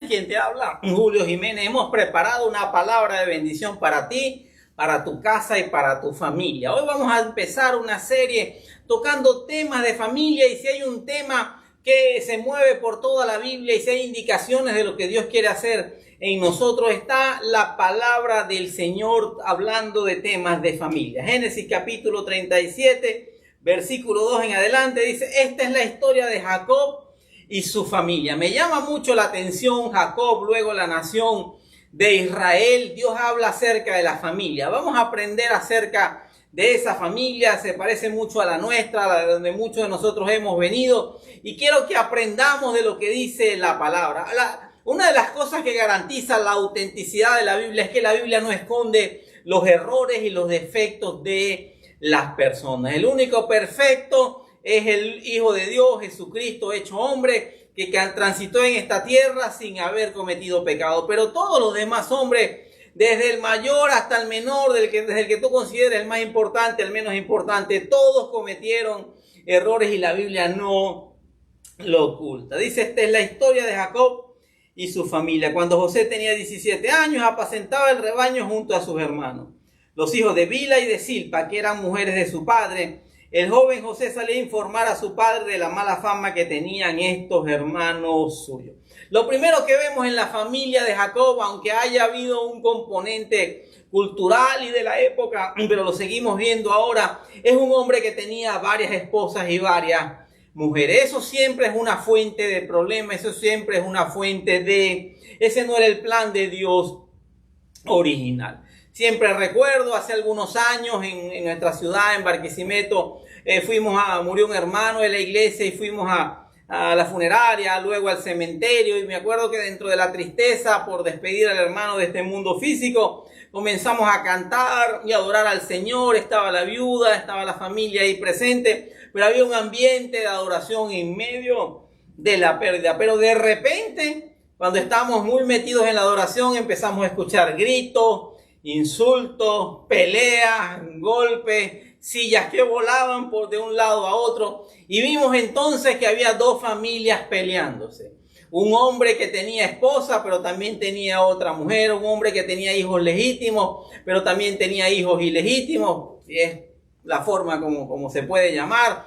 Quien te habla, Julio Jiménez. Hemos preparado una palabra de bendición para ti, para tu casa y para tu familia. Hoy vamos a empezar una serie tocando temas de familia, y si hay un tema que se mueve por toda la Biblia y si hay indicaciones de lo que Dios quiere hacer en nosotros, está la palabra del Señor hablando de temas de familia. Génesis capítulo 37, versículo 2 en adelante dice: esta es la historia de Jacob y su familia. Me llama mucho la atención Jacob, luego la nación de Israel. Dios habla acerca de la familia. Vamos a aprender acerca de esa familia. Se parece mucho a la nuestra, de donde muchos de nosotros hemos venido. Y quiero que aprendamos de lo que dice la palabra. Una de las cosas que garantiza la autenticidad de la Biblia es que la Biblia no esconde los errores y los defectos de las personas. El único perfecto es el Hijo de Dios, Jesucristo hecho hombre, que transitó en esta tierra sin haber cometido pecado. Pero todos los demás hombres, desde el mayor hasta el menor, desde el que tú consideres el más importante, el menos importante, todos cometieron errores y la Biblia no lo oculta. Dice: esta es la historia de Jacob y su familia. Cuando José tenía 17 años, apacentaba el rebaño junto a sus hermanos, los hijos de Bila y de Silpa, que eran mujeres de su padre. El joven José salía a informar a su padre de la mala fama que tenían estos hermanos suyos. Lo primero que vemos en la familia de Jacob, aunque haya habido un componente cultural y de la época, pero lo seguimos viendo ahora, es un hombre que tenía varias esposas y varias mujeres. Eso siempre es una fuente de problemas, eso siempre es una fuente de... Ese no era el plan de Dios original. Siempre recuerdo hace algunos años en nuestra ciudad, en Barquisimeto, murió un hermano de la iglesia y fuimos a la funeraria, luego al cementerio, y me acuerdo que dentro de la tristeza por despedir al hermano de este mundo físico, comenzamos a cantar y adorar al Señor. Estaba la viuda, estaba la familia ahí presente, pero había un ambiente de adoración en medio de la pérdida. Pero de repente, cuando estábamos muy metidos en la adoración, empezamos a escuchar gritos, insultos, peleas, golpes, sillas que volaban de un lado a otro, y vimos entonces que había dos familias peleándose. Un hombre que tenía esposa, pero también tenía otra mujer. Un hombre que tenía hijos legítimos, pero también tenía hijos ilegítimos, si es la forma como se puede llamar.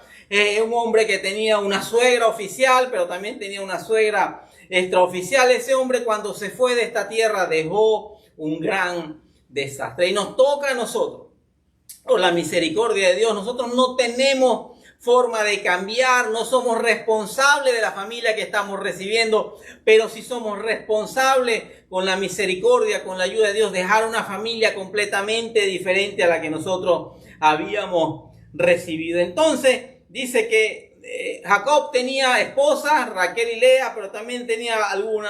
Un hombre que tenía una suegra oficial, pero también tenía una suegra extraoficial. Ese hombre, cuando se fue de esta tierra, dejó un gran desastre. Y nos toca a nosotros, por la misericordia de Dios. Nosotros no tenemos forma de cambiar, no somos responsables de la familia que estamos recibiendo, pero sí somos responsables, con la misericordia, con la ayuda de Dios, dejar una familia completamente diferente a la que nosotros habíamos recibido. Entonces dice que Jacob tenía esposas, Raquel y Lea, pero también tenía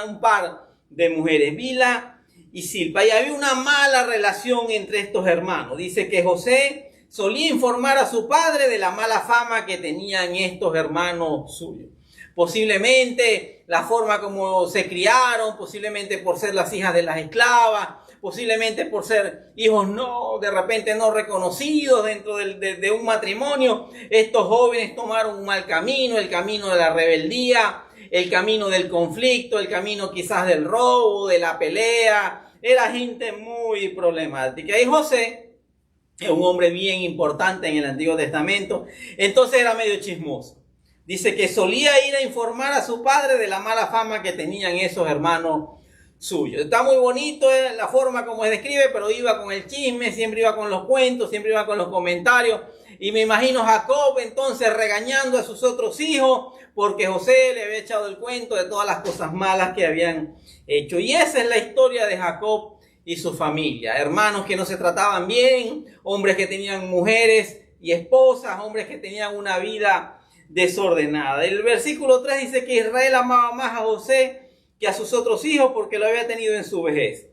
un par de mujeres, Bila y Silpa, y había una mala relación entre estos hermanos. Dice que José solía informar a su padre de la mala fama que tenían estos hermanos suyos. Posiblemente la forma como se criaron, posiblemente por ser las hijas de las esclavas, posiblemente por ser hijos de repente no reconocidos dentro de un matrimonio. Estos jóvenes tomaron un mal camino, el camino de la rebeldía, el camino del conflicto, el camino quizás del robo, de la pelea. Era gente muy problemática. Y José es un hombre bien importante en el Antiguo Testamento, entonces era medio chismoso. Dice que solía ir a informar a su padre de la mala fama que tenían esos hermanos suyos. Está muy bonito la forma como se describe, pero iba con el chisme, siempre iba con los cuentos, siempre iba con los comentarios. Y me imagino Jacob entonces regañando a sus otros hijos porque José le había echado el cuento de todas las cosas malas que habían hecho. Y esa es la historia de Jacob y su familia. Hermanos que no se trataban bien, hombres que tenían mujeres y esposas, hombres que tenían una vida desordenada. El versículo 3 dice que Israel amaba más a José que a sus otros hijos porque lo había tenido en su vejez.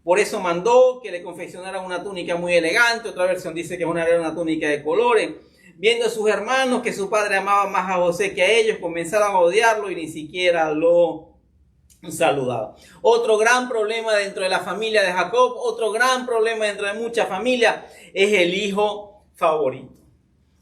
Por eso mandó que le confeccionaran una túnica muy elegante. Otra versión dice que era una túnica de colores. Viendo a sus hermanos que su padre amaba más a José que a ellos, comenzaron a odiarlo y ni siquiera lo saludaba. Otro gran problema dentro de la familia de Jacob, otro gran problema dentro de muchas familias, es el hijo favorito.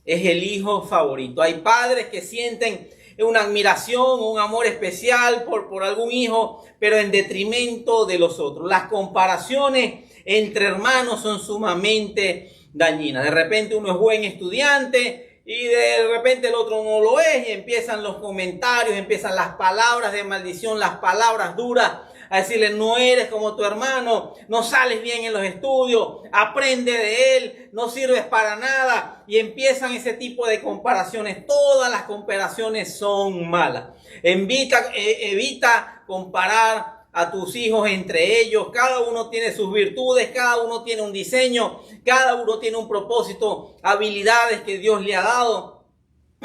Es el hijo favorito. Hay padres que sienten una admiración, un amor especial por algún hijo, pero en detrimento de los otros. Las comparaciones entre hermanos son sumamente dañinas. De repente uno es buen estudiante y de repente el otro no lo es, y empiezan los comentarios, empiezan las palabras de maldición, las palabras duras, a decirle: no eres como tu hermano, no sales bien en los estudios, aprende de él, no sirves para nada. Y empiezan ese tipo de comparaciones. Todas las comparaciones son malas. Evita comparar a tus hijos entre ellos. Cada uno tiene sus virtudes, cada uno tiene un diseño, cada uno tiene un propósito, habilidades que Dios le ha dado.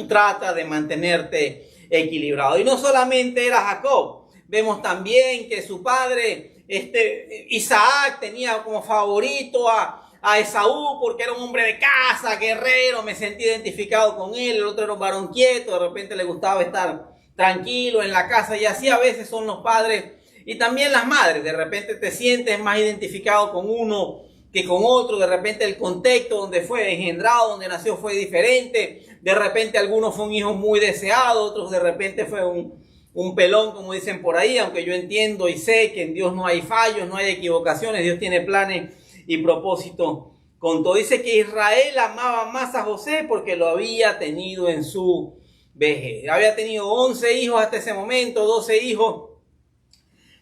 Trata de mantenerte equilibrado. Y no solamente era Jacob. Vemos también que su padre, Isaac, tenía como favorito a Esaú porque era un hombre de casa, guerrero, me sentí identificado con él. El otro era un varón quieto, de repente le gustaba estar tranquilo en la casa, y así a veces son los padres y también las madres. De repente te sientes más identificado con uno que con otro. De repente el contexto donde fue engendrado, donde nació, fue diferente. De repente algunos fue un hijo muy deseado, otros de repente fue un pelón, como dicen por ahí, aunque yo entiendo y sé que en Dios no hay fallos, no hay equivocaciones. Dios tiene planes y propósitos con todo. Dice que Israel amaba más a José porque lo había tenido en su vejez. Había tenido 11 hijos hasta ese momento, 12 hijos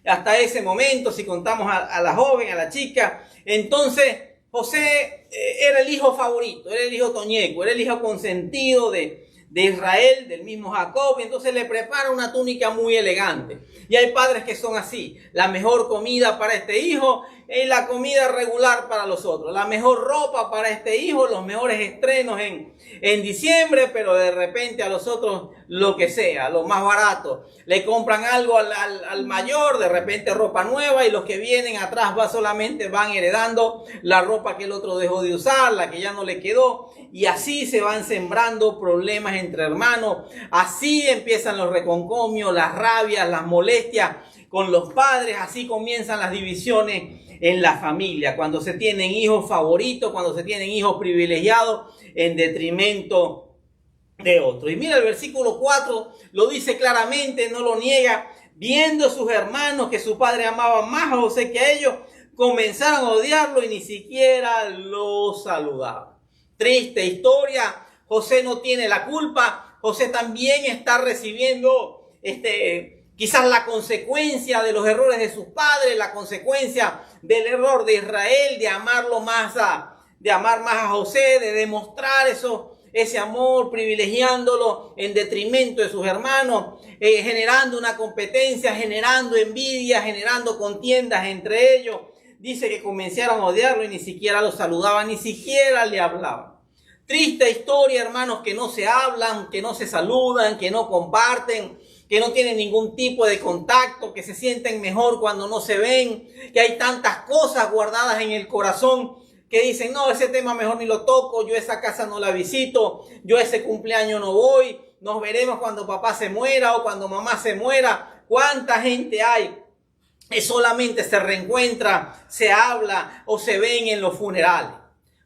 hasta ese momento, si contamos a la joven, a la chica. Entonces José era el hijo favorito, era el hijo toñeco, era el hijo consentido de Israel, del mismo Jacob. Y entonces le prepara una túnica muy elegante. Y hay padres que son así: la mejor comida para este hijo es la comida regular para los otros, la mejor ropa para este hijo, los mejores estrenos en diciembre, pero de repente a los otros lo que sea, lo más barato. Le compran algo al mayor, de repente ropa nueva, y los que vienen atrás solamente van heredando la ropa que el otro dejó de usar, la que ya no le quedó. Y así se van sembrando problemas entre hermanos. Así empiezan los reconcomios, las rabias, las molestias con los padres. Así comienzan las divisiones en la familia, cuando se tienen hijos favoritos, cuando se tienen hijos privilegiados en detrimento de otros. Y mira, el versículo 4 lo dice claramente, no lo niega: viendo sus hermanos que su padre amaba más a José que a ellos, comenzaron a odiarlo y ni siquiera lo saludaban. Triste historia. José no tiene la culpa. José también está recibiendo quizás la consecuencia de los errores de sus padres, la consecuencia del error de Israel, de amar más a José, de demostrar ese amor, privilegiándolo en detrimento de sus hermanos, generando una competencia, generando envidia, generando contiendas entre ellos. Dice que comenzaron a odiarlo y ni siquiera lo saludaban, ni siquiera le hablaban. Triste historia, hermanos, que no se hablan, que no se saludan, que no comparten, que no tienen ningún tipo de contacto, que se sienten mejor cuando no se ven, que hay tantas cosas guardadas en el corazón que dicen: no, ese tema mejor ni lo toco, yo esa casa no la visito, yo ese cumpleaños no voy, nos veremos cuando papá se muera o cuando mamá se muera. ¿Cuánta gente hay que solamente se reencuentra, se habla o se ven en los funerales?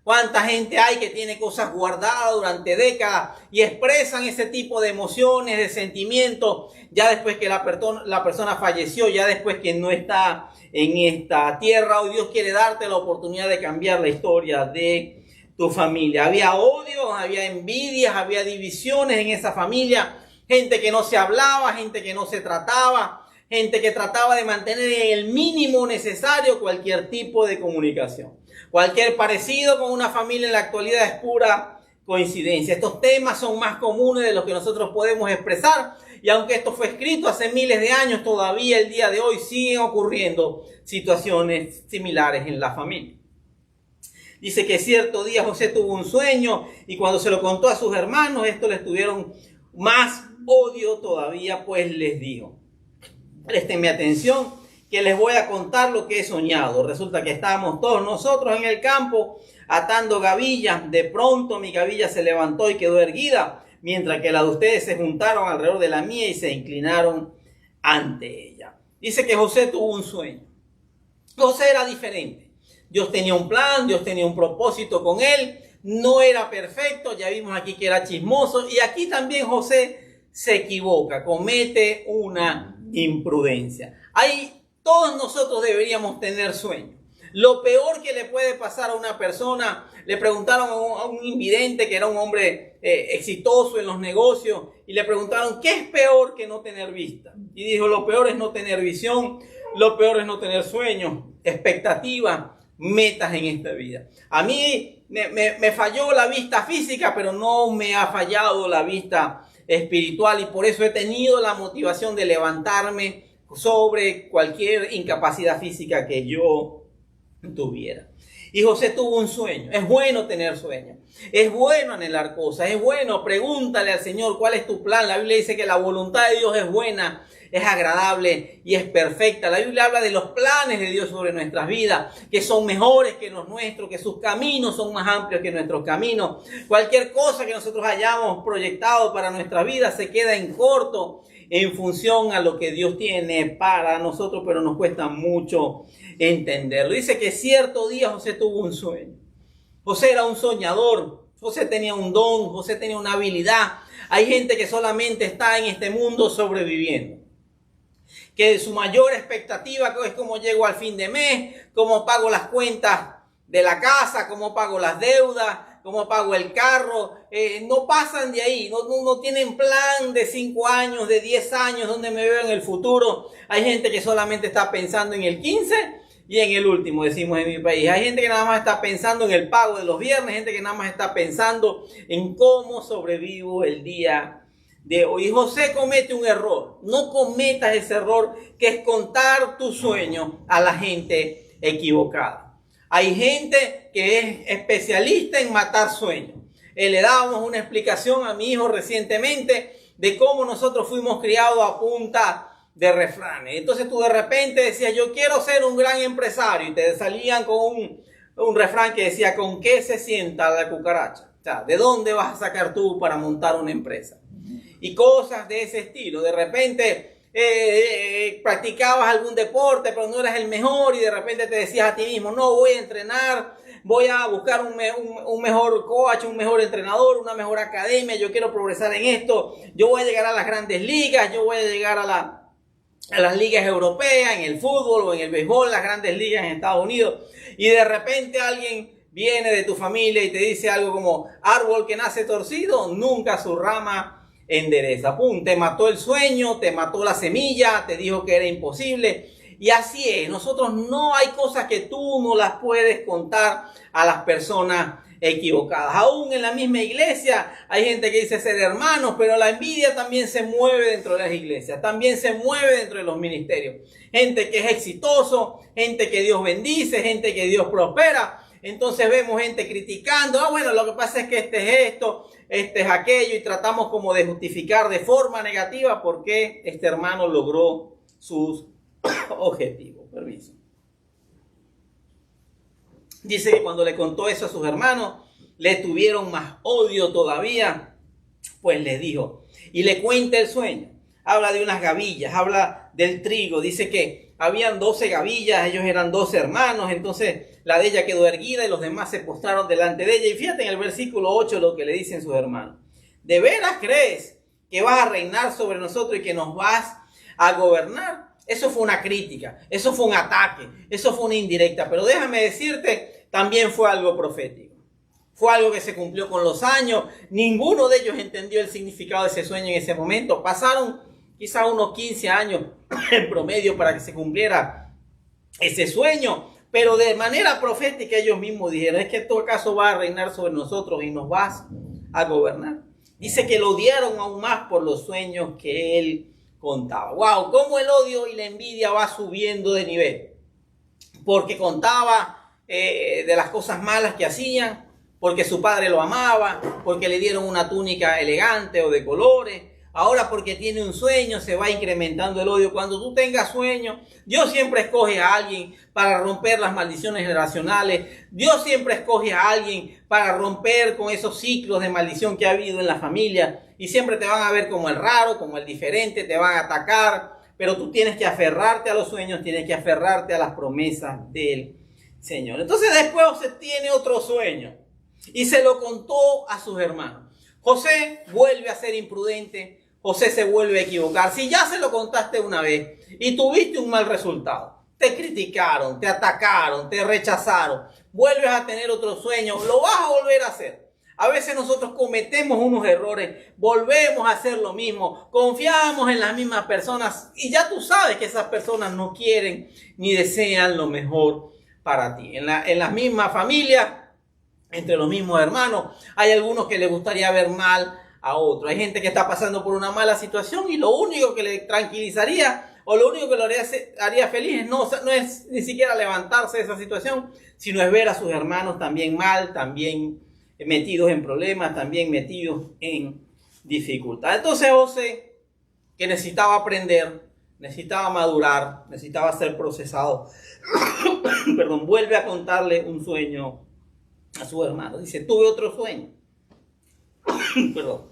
¿Cuánta gente hay que tiene cosas guardadas durante décadas y expresan ese tipo de emociones, de sentimientos, ya después que la persona falleció, ya después que no está en esta tierra? Hoy Dios quiere darte la oportunidad de cambiar la historia de tu familia. Había odio, había envidias, había divisiones en esa familia, gente que no se hablaba, gente que no se trataba, gente que trataba de mantener en el mínimo necesario cualquier tipo de comunicación. Cualquier parecido con una familia en la actualidad es pura coincidencia. Estos temas son más comunes de los que nosotros podemos expresar, y aunque esto fue escrito hace miles de años, todavía el día de hoy siguen ocurriendo situaciones similares en la familia. Dice que cierto día José tuvo un sueño y cuando se lo contó a sus hermanos, estos les tuvieron más odio todavía, pues les dijo: préstenme atención, que les voy a contar lo que he soñado. Resulta que estábamos todos nosotros en el campo atando gavillas. De pronto mi gavilla se levantó y quedó erguida, mientras que la de ustedes se juntaron alrededor de la mía y se inclinaron ante ella. Dice que José tuvo un sueño. José era diferente. Dios tenía un plan, Dios tenía un propósito con él. No era perfecto, ya vimos aquí que era chismoso. Y aquí también José se equivoca, comete una imprudencia. Todos nosotros deberíamos tener sueño. Lo peor que le puede pasar a una persona, le preguntaron a un invidente que era un hombre exitoso en los negocios y le preguntaron, ¿qué es peor que no tener vista? Y dijo, lo peor es no tener visión, lo peor es no tener sueños, expectativas, metas en esta vida. A mí me falló la vista física, pero no me ha fallado la vista espiritual y por eso he tenido la motivación de levantarme sobre cualquier incapacidad física que yo tuviera. Y José tuvo un sueño. Es bueno tener sueños. Es bueno anhelar cosas. Es bueno, pregúntale al Señor cuál es tu plan. La Biblia dice que la voluntad de Dios es buena, es agradable y es perfecta. La Biblia habla de los planes de Dios sobre nuestras vidas, que son mejores que los nuestros, que sus caminos son más amplios que nuestros caminos. Cualquier cosa que nosotros hayamos proyectado para nuestra vida se queda en corto en función a lo que Dios tiene para nosotros, pero nos cuesta mucho entenderlo. Dice que cierto día José tuvo un sueño. José era un soñador, José tenía un don, José tenía una habilidad. Hay gente que solamente está en este mundo sobreviviendo, que su mayor expectativa es cómo llego al fin de mes, cómo pago las cuentas de la casa, cómo pago las deudas, cómo pago el carro. No pasan de ahí, no tienen plan de 5 años, de 10 años, donde me veo en el futuro. Hay gente que solamente está pensando en el 15 y en el último, decimos en mi país. Hay gente que nada más está pensando en el pago de los viernes, gente que nada más está pensando en cómo sobrevivo el día de hoy. Y José comete un error. No cometas ese error que es contar tu sueño a la gente equivocada. Hay gente que es especialista en matar sueños. Le dábamos una explicación a mi hijo recientemente de cómo nosotros fuimos criados a punta de refranes. Entonces tú de repente decías, yo quiero ser un gran empresario, y te salían con un refrán que decía, ¿con qué se sienta la cucaracha? O sea, ¿de dónde vas a sacar tú para montar una empresa? Y cosas de ese estilo. De repente practicabas algún deporte, pero no eras el mejor, y de repente te decías a ti mismo, no, voy a entrenar, voy a buscar un mejor coach, un mejor entrenador, una mejor academia, yo quiero progresar en esto, yo voy a llegar a las grandes ligas, yo voy a llegar a las ligas europeas, en el fútbol o en el béisbol, las grandes ligas en Estados Unidos, y de repente alguien viene de tu familia y te dice algo como, árbol que nace torcido, nunca su rama endereza. Pum, te mató el sueño, te mató la semilla, te dijo que era imposible. Y así es, nosotros no hay cosas que tú no las puedes contar a las personas equivocadas. Aún en la misma iglesia hay gente que dice ser hermanos, pero la envidia también se mueve dentro de las iglesias, también se mueve dentro de los ministerios. Gente que es exitoso, gente que Dios bendice, gente que Dios prospera. Entonces vemos gente criticando, bueno, lo que pasa es que este es esto, este es aquello, y tratamos como de justificar de forma negativa por qué este hermano logró sus objetivos. Permiso. Dice que cuando le contó eso a sus hermanos, le tuvieron más odio todavía, pues les dijo, y le cuenta el sueño. Habla de unas gavillas, habla del trigo, dice que habían 12 gavillas, ellos eran 12 hermanos, entonces la de ella quedó erguida y los demás se postraron delante de ella. Y fíjate en el versículo 8 lo que le dicen sus hermanos. ¿De veras crees que vas a reinar sobre nosotros y que nos vas a gobernar? Eso fue una crítica, eso fue un ataque, eso fue una indirecta. Pero déjame decirte, también fue algo profético. Fue algo que se cumplió con los años. Ninguno de ellos entendió el significado de ese sueño en ese momento. Pasaron quizá unos 15 años en promedio para que se cumpliera ese sueño. Pero de manera profética ellos mismos dijeron, ¿es que tú acaso vas a reinar sobre nosotros y nos vas a gobernar? Dice que lo odiaron aún más por los sueños que él contaba. ¡Wow! Cómo el odio y la envidia va subiendo de nivel. Porque contaba de las cosas malas que hacían, porque su padre lo amaba, porque le dieron una túnica elegante o de colores. Ahora porque tiene un sueño se va incrementando el odio. Cuando tú tengas sueño, Dios siempre escoge a alguien para romper las maldiciones generacionales. Dios siempre escoge a alguien para romper con esos ciclos de maldición que ha habido en la familia. Y siempre te van a ver como el raro, como el diferente, te van a atacar. Pero tú tienes que aferrarte a los sueños, tienes que aferrarte a las promesas del Señor. Entonces después José tiene otro sueño y se lo contó a sus hermanos. José vuelve a ser imprudente. José se vuelve a equivocar. Si ya se lo contaste una vez y tuviste un mal resultado, te criticaron, te atacaron, te rechazaron, vuelves a tener otro sueño, lo vas a volver a hacer. A veces nosotros cometemos unos errores, volvemos a hacer lo mismo, confiamos en las mismas personas y ya tú sabes que esas personas no quieren ni desean lo mejor para ti. En las mismas familias, entre los mismos hermanos, hay algunos que les gustaría ver mal a otros. Hay gente que está pasando por una mala situación y lo único que le tranquilizaría o lo único que lo haría feliz no es ni siquiera levantarse de esa situación, sino es ver a sus hermanos también mal, también metidos en problemas, también metidos en dificultad. Entonces José, que necesitaba aprender, necesitaba madurar, necesitaba ser procesado, perdón, vuelve a contarle un sueño a su hermano. Dice, tuve otro sueño, perdón,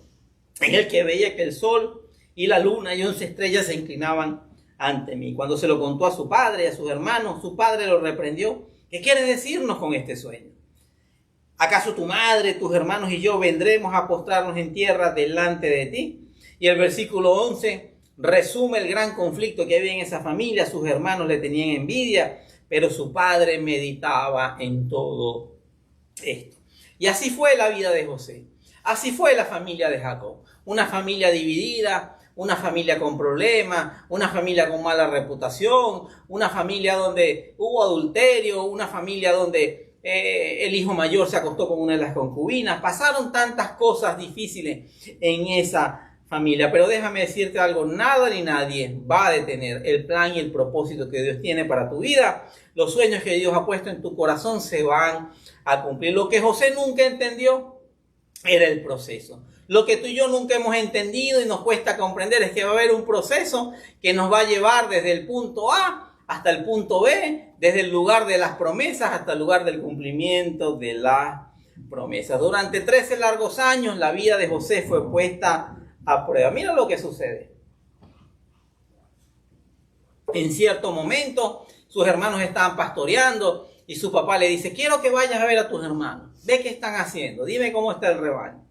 en el que veía que el sol y la luna y 11 estrellas se inclinaban ante mí. Cuando se lo contó a su padre y a sus hermanos, su padre lo reprendió. ¿Qué quiere decirnos con este sueño? ¿Acaso tu madre, tus hermanos y yo vendremos a postrarnos en tierra delante de ti? Y el versículo 11 resume el gran conflicto que había en esa familia. Sus hermanos le tenían envidia, pero su padre meditaba en todo esto. Y así fue la vida de José. Así fue la familia de Jacob. Una familia dividida, una familia con problemas, una familia con mala reputación, una familia donde hubo adulterio, una familia donde el hijo mayor se acostó con una de las concubinas. Pasaron tantas cosas difíciles en esa familia. Pero déjame decirte algo, nada ni nadie va a detener el plan y el propósito que Dios tiene para tu vida. Los sueños que Dios ha puesto en tu corazón se van a cumplir. Lo que José nunca entendió era el proceso. Lo que tú y yo nunca hemos entendido y nos cuesta comprender es que va a haber un proceso que nos va a llevar desde el punto A hasta el punto B, desde el lugar de las promesas hasta el lugar del cumplimiento de las promesas. Durante 13 largos años la vida de José fue puesta a prueba. Mira lo que sucede. En cierto momento sus hermanos estaban pastoreando y su papá le dice, quiero que vayas a ver a tus hermanos. Ve qué están haciendo, dime cómo está el rebaño.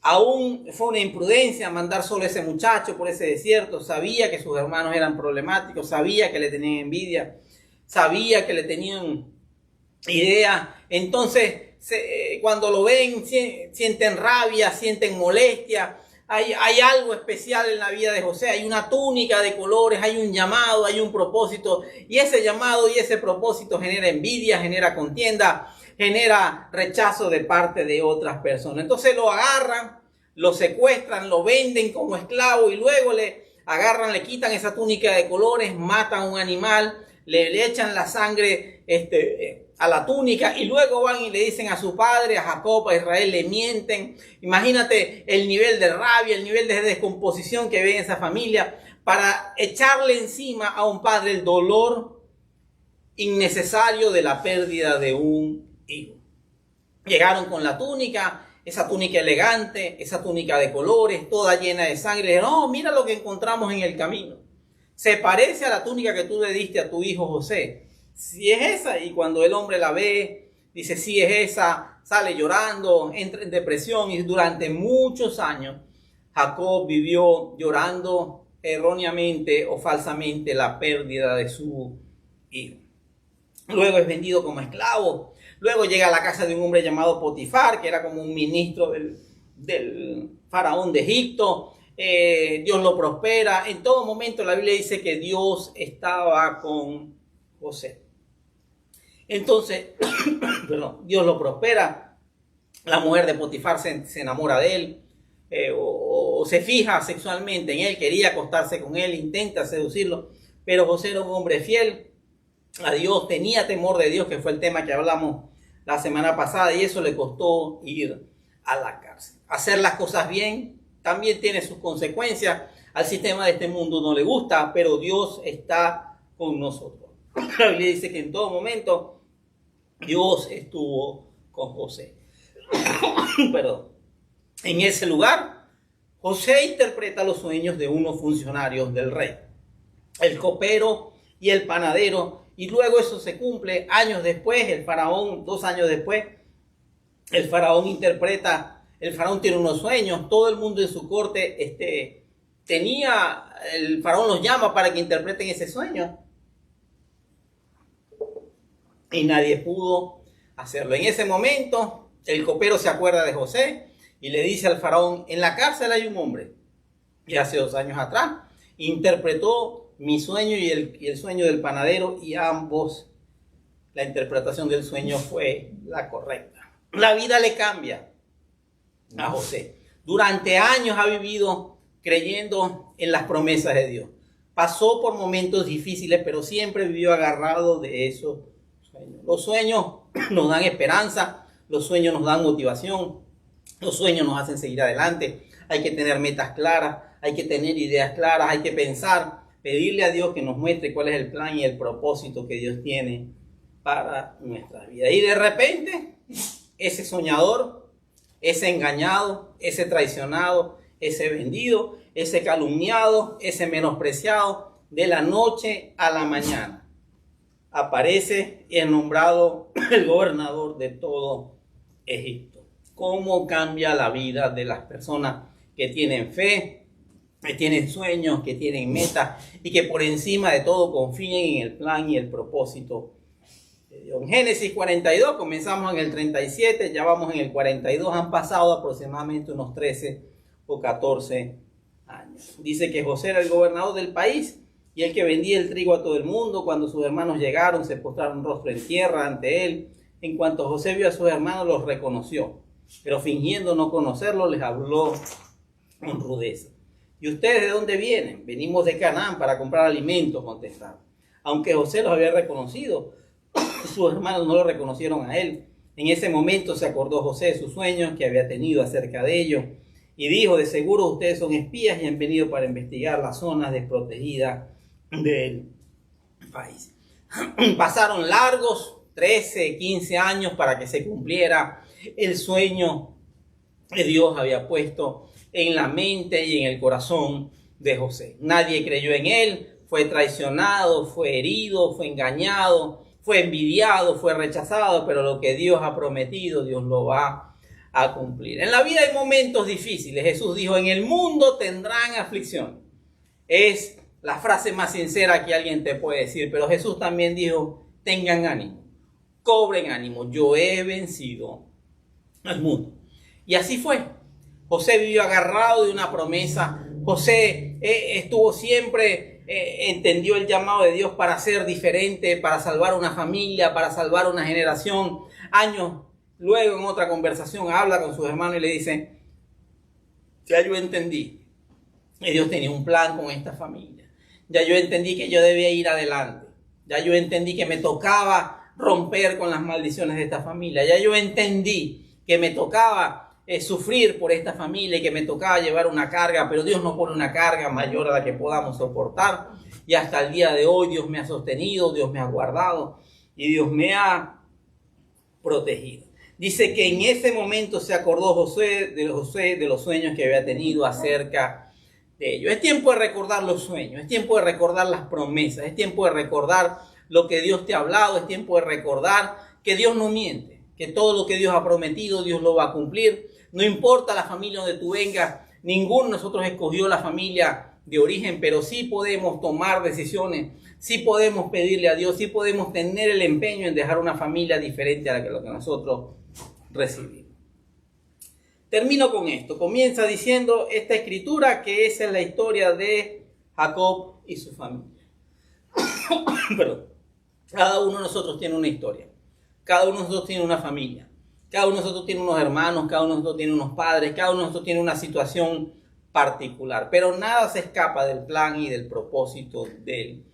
Aún fue una imprudencia mandar solo a ese muchacho por ese desierto. Sabía que sus hermanos eran problemáticos, sabía que le tenían envidia, sabía que le tenían idea. Entonces, cuando lo ven, sienten rabia, sienten molestia. Hay algo especial en la vida de José. Hay una túnica de colores, hay un llamado, hay un propósito. Y ese llamado y ese propósito genera envidia, genera contienda, genera rechazo de parte de otras personas. Entonces lo agarran, lo secuestran, lo venden como esclavo y luego le agarran, le quitan esa túnica de colores, matan a un animal, le echan la sangre a la túnica y luego van y le dicen a su padre, a Jacob, a Israel, le mienten. Imagínate el nivel de rabia, el nivel de descomposición que ve en esa familia para echarle encima a un padre el dolor innecesario de la pérdida de un hijo. Llegaron con la túnica, esa túnica elegante, esa túnica de colores, toda llena de sangre. Le dijeron, no, mira lo que encontramos en el camino. Se parece a la túnica que tú le diste a tu hijo José. Si es esa, y cuando el hombre la ve, dice, sí es esa, sale llorando, entra en depresión y durante muchos años Jacob vivió llorando erróneamente o falsamente la pérdida de su hijo. Luego es vendido como esclavo. Luego llega a la casa de un hombre llamado Potifar, que era como un ministro del faraón de Egipto. Dios lo prospera. En todo momento la Biblia dice que Dios estaba con José. Entonces, Dios lo prospera. La mujer de Potifar se enamora de él o se fija sexualmente en él, quería acostarse con él, intenta seducirlo. Pero José era un hombre fiel a Dios, tenía temor de Dios, que fue el tema que hablamos la semana pasada, y eso le costó ir a la cárcel. Hacer las cosas bien también tiene sus consecuencias. Al sistema de este mundo no le gusta, pero Dios está con nosotros. La Biblia dice que en todo momento Dios estuvo con José. Perdón. En ese lugar, José interpreta los sueños de unos funcionarios del rey, el copero y el panadero. Y luego eso se cumple años después, el faraón, 2 años después, el faraón interpreta el faraón tiene unos sueños, todo el mundo en su corte el faraón los llama para que interpreten ese sueño. Y nadie pudo hacerlo. En ese momento, el copero se acuerda de José y le dice al faraón, en la cárcel hay un hombre que hace 2 años atrás interpretó mi sueño y el sueño del panadero, y ambos, la interpretación del sueño fue la correcta. La vida le cambia a José. Durante años ha vivido creyendo en las promesas de Dios. Pasó por momentos difíciles, pero siempre vivió agarrado de esos sueños. Los sueños nos dan esperanza, los sueños nos dan motivación, los sueños nos hacen seguir adelante. Hay que tener metas claras, hay que tener ideas claras, hay que pensar, pedirle a Dios que nos muestre cuál es el plan y el propósito que Dios tiene para nuestra vida. Y de repente, ese soñador, ese engañado, ese traicionado, ese vendido, ese calumniado, ese menospreciado, de la noche a la mañana aparece y es nombrado el gobernador de todo Egipto. ¿Cómo cambia la vida de las personas que tienen fe, que tienen sueños, que tienen metas y que por encima de todo confíen en el plan y el propósito de Dios? En Génesis 42, comenzamos en el 37, ya vamos en el 42, han pasado aproximadamente unos 13 o 14 años. Dice que José era el gobernador del país y el que vendía el trigo a todo el mundo. Cuando sus hermanos llegaron, se postraron rostro en tierra ante él. En cuanto José vio a sus hermanos, los reconoció, pero fingiendo no conocerlos, les habló con rudeza. ¿Y ustedes de dónde vienen? Venimos de Canaán para comprar alimentos, contestaron. Aunque José los había reconocido, sus hermanos no lo reconocieron a él. En ese momento se acordó José de sus sueños que había tenido acerca de ellos y dijo, de seguro ustedes son espías y han venido para investigar las zonas desprotegidas del país. Pasaron largos 13, 15 años para que se cumpliera el sueño que Dios había puesto en la mente y en el corazón de José. Nadie creyó en él, fue traicionado, fue herido, fue engañado, fue envidiado, fue rechazado, pero lo que Dios ha prometido, Dios lo va a cumplir. En la vida hay momentos difíciles. Jesús dijo, en el mundo tendrán aflicción. Es la frase más sincera que alguien te puede decir, pero Jesús también dijo, tengan ánimo, cobren ánimo, yo he vencido al mundo. Y así fue. José vivió agarrado de una promesa. José estuvo siempre, entendió el llamado de Dios para ser diferente, para salvar una familia, para salvar una generación. Años luego, en otra conversación, habla con sus hermanos y le dice, ya yo entendí que Dios tenía un plan con esta familia. Ya yo entendí que yo debía ir adelante. Ya yo entendí que me tocaba romper con las maldiciones de esta familia. Ya yo entendí que me tocaba sufrir por esta familia y que me tocaba llevar una carga, pero Dios no pone una carga mayor a la que podamos soportar. Y hasta el día de hoy Dios me ha sostenido, Dios me ha guardado y Dios me ha protegido. Dice que en ese momento se acordó José de los sueños que había tenido acerca de ellos. Es tiempo de recordar los sueños, es tiempo de recordar las promesas, es tiempo de recordar lo que Dios te ha hablado, es tiempo de recordar que Dios no miente, que todo lo que Dios ha prometido, Dios lo va a cumplir. No importa la familia donde tú vengas, ninguno de nosotros escogió la familia de origen, pero sí podemos tomar decisiones, sí podemos pedirle a Dios, sí podemos tener el empeño en dejar una familia diferente a lo que nosotros recibimos. Termino con esto. Comienza diciendo esta escritura que esa es la historia de Jacob y su familia. Perdón. Cada uno de nosotros tiene una historia. Cada uno de nosotros tiene una familia. Cada uno de nosotros tiene unos hermanos, cada uno de nosotros tiene unos padres, cada uno de nosotros tiene una situación particular. Pero nada se escapa del plan y del propósito del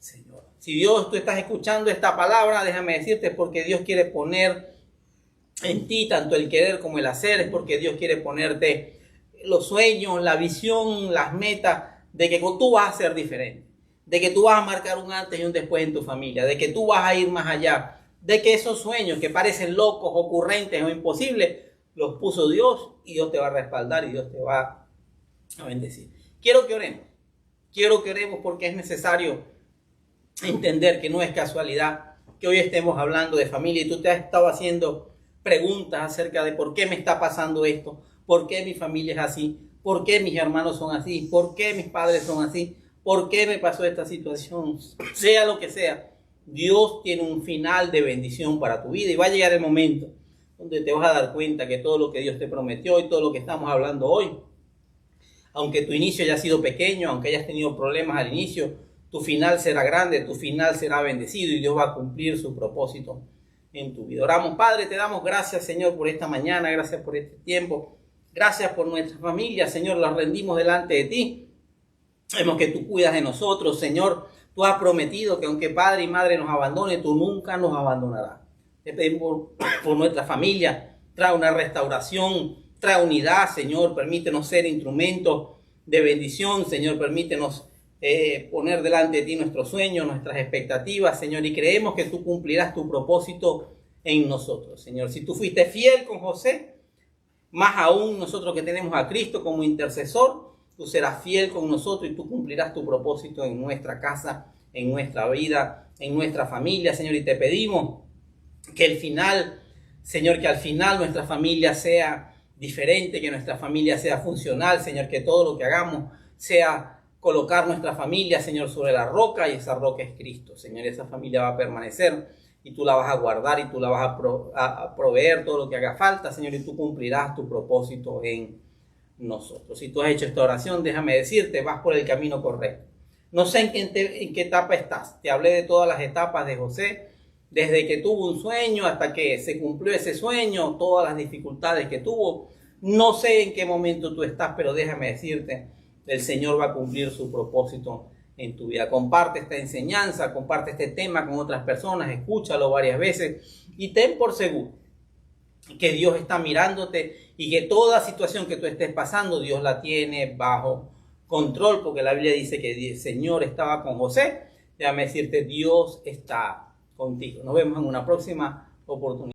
Señor. Si Dios, tú estás escuchando esta palabra, déjame decirte, porque Dios quiere poner en ti tanto el querer como el hacer. Es porque Dios quiere ponerte los sueños, la visión, las metas de que tú vas a ser diferente. De que tú vas a marcar un antes y un después en tu familia. De que tú vas a ir más allá. De que esos sueños que parecen locos, ocurrentes o imposibles, los puso Dios y Dios te va a respaldar y Dios te va a bendecir. Quiero que oremos. Quiero que oremos porque es necesario entender que no es casualidad que hoy estemos hablando de familia y tú te has estado haciendo preguntas acerca de por qué me está pasando esto, por qué mi familia es así, por qué mis hermanos son así, por qué mis padres son así, por qué me pasó esta situación, sea lo que sea. Dios tiene un final de bendición para tu vida y va a llegar el momento donde te vas a dar cuenta que todo lo que Dios te prometió y todo lo que estamos hablando hoy, aunque tu inicio haya sido pequeño, aunque hayas tenido problemas al inicio, tu final será grande, tu final será bendecido y Dios va a cumplir su propósito en tu vida. Oramos, Padre, te damos gracias, Señor, por esta mañana, gracias por este tiempo, gracias por nuestra familia, Señor, la rendimos delante de ti. Vemos que tú cuidas de nosotros, Señor. Tú has prometido que aunque padre y madre nos abandone, tú nunca nos abandonarás. Te pedimos por nuestra familia, trae una restauración, trae unidad, Señor. Permítenos ser instrumentos de bendición, Señor. Permítenos poner delante de ti nuestros sueños, nuestras expectativas, Señor. Y creemos que tú cumplirás tu propósito en nosotros, Señor. Si tú fuiste fiel con José, más aún nosotros que tenemos a Cristo como intercesor, tú serás fiel con nosotros y tú cumplirás tu propósito en nuestra casa, en nuestra vida, en nuestra familia, Señor. Y te pedimos que el final, Señor, que al final nuestra familia sea diferente, que nuestra familia sea funcional, Señor, que todo lo que hagamos sea colocar nuestra familia, Señor, sobre la roca y esa roca es Cristo, Señor. Esa familia va a permanecer y tú la vas a guardar y tú la vas a proveer todo lo que haga falta, Señor, y tú cumplirás tu propósito en nosotros. Si tú has hecho esta oración, déjame decirte, vas por el camino correcto. No sé en qué etapa estás. Te hablé de todas las etapas de José, desde que tuvo un sueño hasta que se cumplió ese sueño, todas las dificultades que tuvo. No sé en qué momento tú estás, pero déjame decirte, el Señor va a cumplir su propósito en tu vida. Comparte esta enseñanza, comparte este tema con otras personas, escúchalo varias veces y ten por seguro que Dios está mirándote y que toda situación que tú estés pasando, Dios la tiene bajo control, porque la Biblia dice que el Señor estaba con José. Déjame decirte, Dios está contigo. Nos vemos en una próxima oportunidad.